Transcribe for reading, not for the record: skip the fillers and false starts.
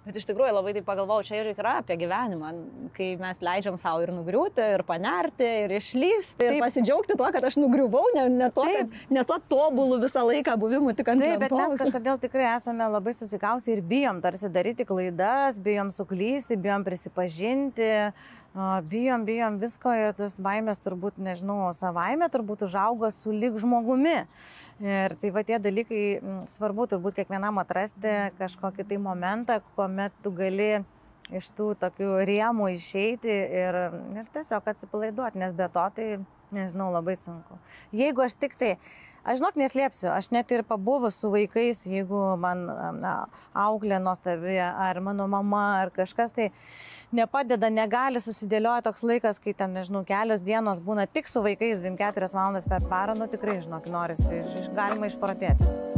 Bet iš tikrųjų labai tai pagalvojau, čia ir yra apie gyvenimą, kai mes leidžiam savo ir nugriūti, ir panerti, ir išlysti, ir pasidžiaugti tuo, kad aš nugriuvau, ne to tobulų visą laiką buvimų tik ant lentos. Taip, bet mes kažkodėl tikrai esame labai susikausti ir bijom tarsi daryti klaidas, bijom suklysti, bijom prisipažinti. Bijom visko ir tas baimės turbūt, nežinau, savaime turbūt užauga su lyg žmogumi. Ir tai va tie dalykai svarbu turbūt kiekvienam atrasti kažkokį tai momentą, kuomet tu gali iš tų tokių rėmų išeiti ir tiesiog atsipalaiduoti, nes be to tai, nežinau, labai sunku. Jeigu aš tik tai, aš žinok, neslėpsiu, aš net ir pabuvus su vaikais, jeigu man auklė nuostabi, ar mano mama, ar kažkas, tai nepadeda, negali susidėlioja toks laikas, kai ten, nežinau, kelios dienos būna tik su vaikais 24 valandas per parą, tikrai, žinok, norisi, galima išprotėti.